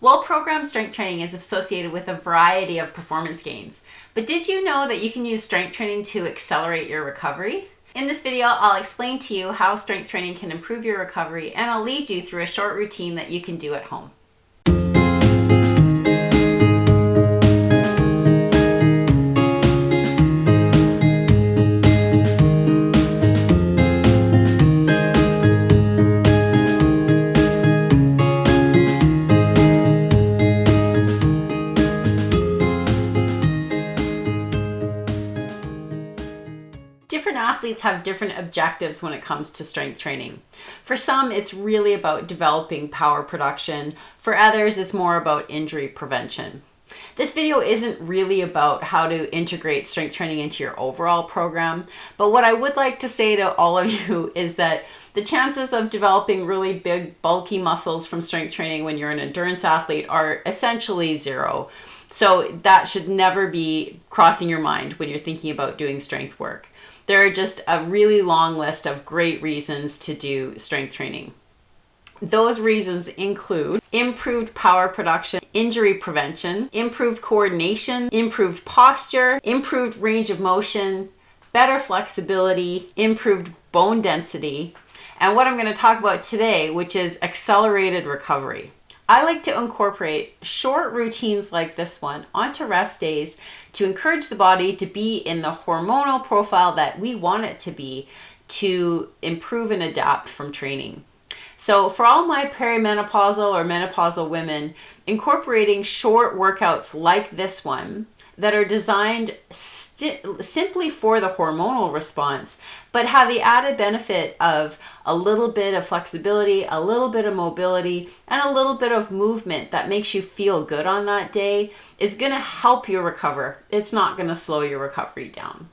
Well-programmed strength training is associated with a variety of performance gains. But did you know that you can use strength training to accelerate your recovery? In this video, I'll explain to you how strength training can improve your recovery, and I'll lead you through a short routine that you can do at home. Different athletes have different objectives when it comes to strength training. For some, it's really about developing power production. For others, it's more about injury prevention. This video isn't really about how to integrate strength training into your overall program, but what I would like to say to all of you is that the chances of developing really big, bulky muscles from strength training when you're an endurance athlete are essentially zero. So that should never be crossing your mind when you're thinking about doing strength work. There are just a really long list of great reasons to do strength training. Those reasons include improved power production, injury prevention, improved coordination, improved posture, improved range of motion, better flexibility, improved bone density, and what I'm going to talk about today, which is accelerated recovery. I like to incorporate short routines like this one onto rest days to encourage the body to be in the hormonal profile that we want it to be to improve and adapt from training. So for all my perimenopausal or menopausal women, incorporating short workouts like this one that are designed simply for the hormonal response, but have the added benefit of a little bit of flexibility, a little bit of mobility, and a little bit of movement that makes you feel good on that day is going to help you recover. It's not going to slow your recovery down.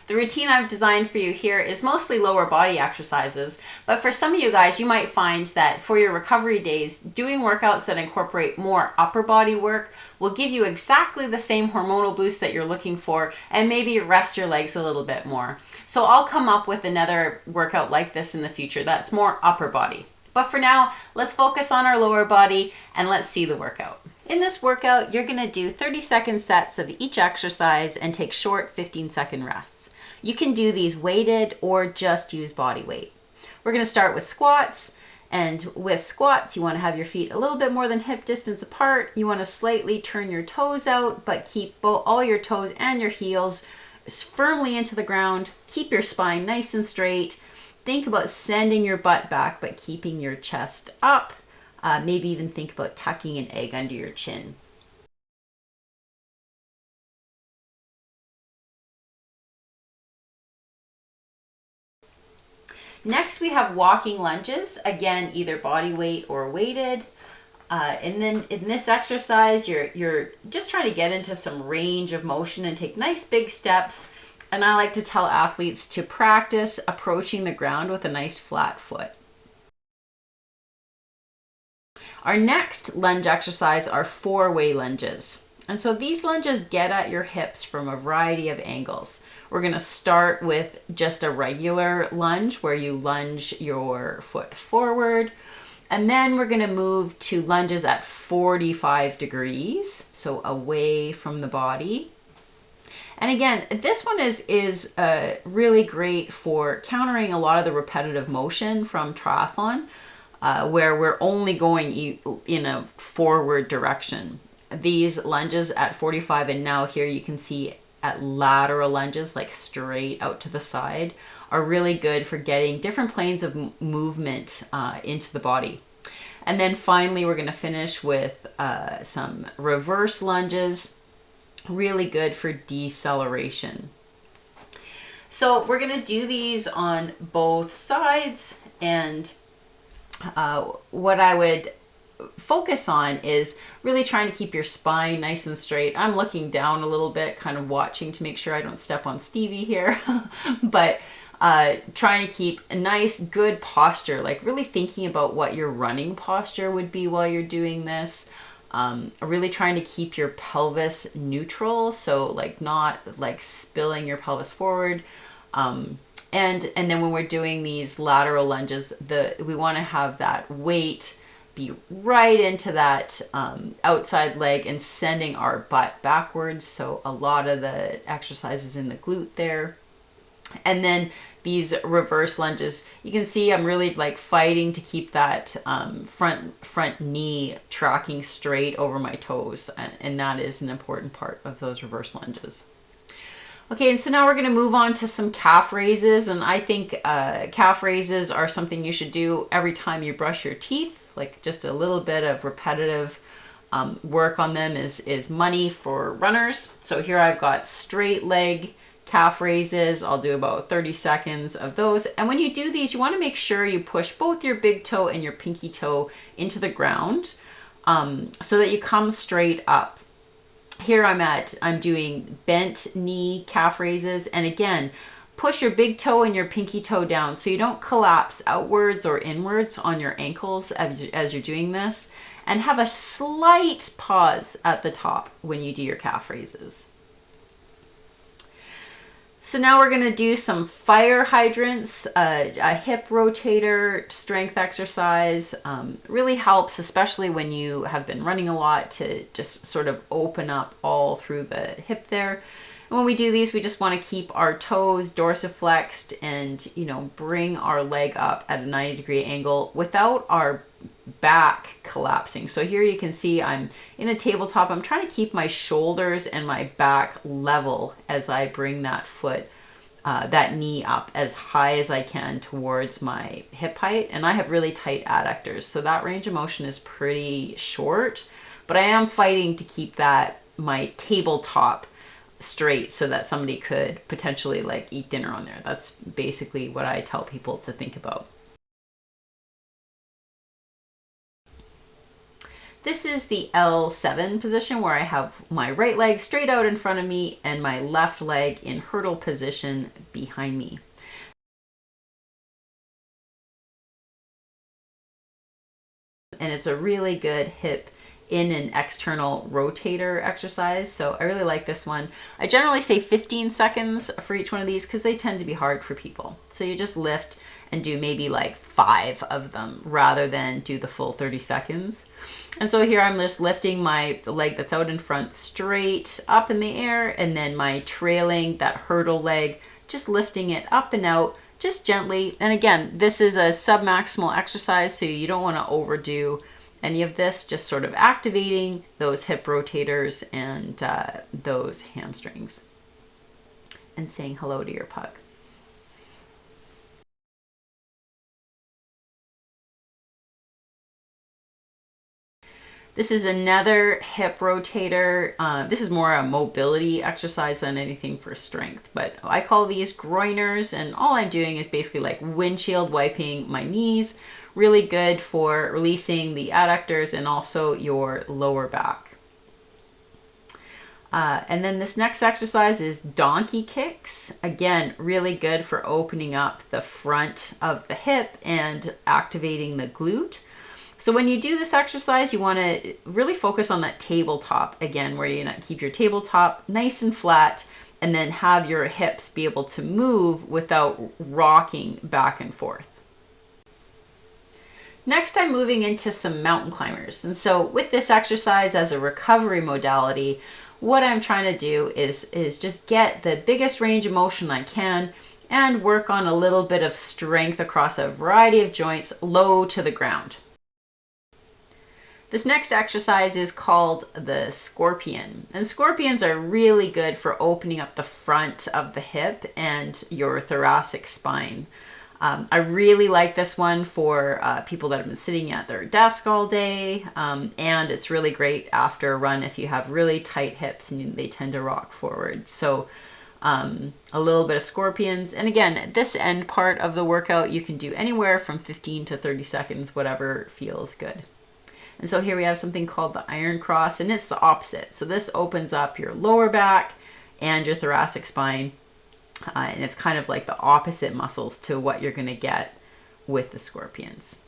The routine I've designed for you here is mostly lower body exercises, but for some of you guys, you might find that for your recovery days, doing workouts that incorporate more upper body work will give you exactly the same hormonal boost that you're looking for, and maybe rest your legs a little bit more. So I'll come up with another workout like this in the future that's more upper body. But for now, let's focus on our lower body and let's see the workout. In this workout, you're going to do 30-second sets of each exercise and take short 15-second rests. You can do these weighted or just use body weight. We're going to start with squats, and with squats you want to have your feet a little bit more than hip distance apart. You want to slightly turn your toes out, but keep all your toes and your heels firmly into the ground. Keep your spine nice and straight. Think about sending your butt back but keeping your chest up. Maybe even think about tucking an egg under your chin. Next, we have walking lunges, again, either body weight or weighted. And then in this exercise, you're just trying to get into some range of motion and take nice big steps. And I like to tell athletes to practice approaching the ground with a nice flat foot. Our next lunge exercise are four-way lunges. And so these lunges get at your hips from a variety of angles. We're going to start with just a regular lunge where you lunge your foot forward. And then we're going to move to lunges at 45 degrees, so away from the body. And again, this one is really great for countering a lot of the repetitive motion from triathlon, where we're only going in a forward direction. These lunges at 45, and now here you can see at lateral lunges, like straight out to the side, are really good for getting different planes of movement into the body. And then finally, we're going to finish with some reverse lunges, really good for deceleration. So we're going to do these on both sides, and what I would focus on is really trying to keep your spine nice and straight. I'm looking down a little bit, kind of watching to make sure I don't step on Stevie here, but trying to keep a nice, good posture, like really thinking about what your running posture would be while you're doing this. Really trying to keep your pelvis neutral, so like not like spilling your pelvis forward. And then when we're doing these lateral lunges, we want to have that weight be right into that outside leg and sending our butt backwards. So a lot of the exercises in the glute there. And then these reverse lunges, you can see I'm really like fighting to keep that front knee tracking straight over my toes. And that is an important part of those reverse lunges. Okay, and so now we're going to move on to some calf raises. And I think calf raises are something you should do every time you brush your teeth. Like just a little bit of repetitive work on them is money for runners. So here I've got straight leg calf raises. I'll do about 30 seconds of those. And when you do these, you want to make sure you push both your big toe and your pinky toe into the ground so that you come straight up. Here I'm doing bent knee calf raises. And again, push your big toe and your pinky toe down so you don't collapse outwards or inwards on your ankles as you're doing this. And have a slight pause at the top when you do your calf raises. So now we're going to do some fire hydrants, a hip rotator strength exercise. Really helps, especially when you have been running a lot, to just sort of open up all through the hip there. And when we do these, we just want to keep our toes dorsiflexed and, bring our leg up at a 90-degree angle without our back collapsing. So here you can see I'm in a tabletop. I'm trying to keep my shoulders and my back level as I bring that foot, that knee up as high as I can towards my hip height. And I have really tight adductors, so that range of motion is pretty short, but I am fighting to keep my tabletop straight so that somebody could potentially like eat dinner on there. That's basically what I tell people to think about. This is the L7 position where I have my right leg straight out in front of me and my left leg in hurdle position behind me. And it's a really good hip in an external rotator exercise. So I really like this one. I generally say 15 seconds for each one of these because they tend to be hard for people. So you just lift and do maybe like 5 of them rather than do the full 30 seconds. And so here I'm just lifting my leg that's out in front straight up in the air, and then my trailing, that hurdle leg, just lifting it up and out just gently. And again, this is a submaximal exercise, so you don't want to overdo any of this, just sort of activating those hip rotators and those hamstrings and saying hello to your pug. This is another hip rotator. This is more a mobility exercise than anything for strength, but I call these groiners, and all I'm doing is basically like windshield wiping my knees. Really good for releasing the adductors and also your lower back. And then this next exercise is donkey kicks. Again, really good for opening up the front of the hip and activating the glute. So when you do this exercise, you want to really focus on that tabletop again, where you keep your tabletop nice and flat and then have your hips be able to move without rocking back and forth. Next, I'm moving into some mountain climbers. And so with this exercise as a recovery modality, what I'm trying to do is just get the biggest range of motion I can and work on a little bit of strength across a variety of joints low to the ground. This next exercise is called the scorpion. And scorpions are really good for opening up the front of the hip and your thoracic spine. I really like this one for people that have been sitting at their desk all day. And it's really great after a run if you have really tight hips and they tend to rock forward. So a little bit of scorpions. And again, this end part of the workout, you can do anywhere from 15 to 30 seconds, whatever feels good. And so here we have something called the iron cross, and it's the opposite. So this opens up your lower back and your thoracic spine. And it's kind of like the opposite muscles to what you're going to get with the scorpions.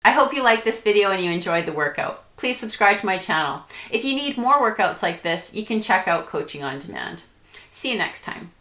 I hope you liked this video and you enjoyed the workout. Please subscribe to my channel. If you need more workouts like this, you can check out Coaching on Demand. See you next time.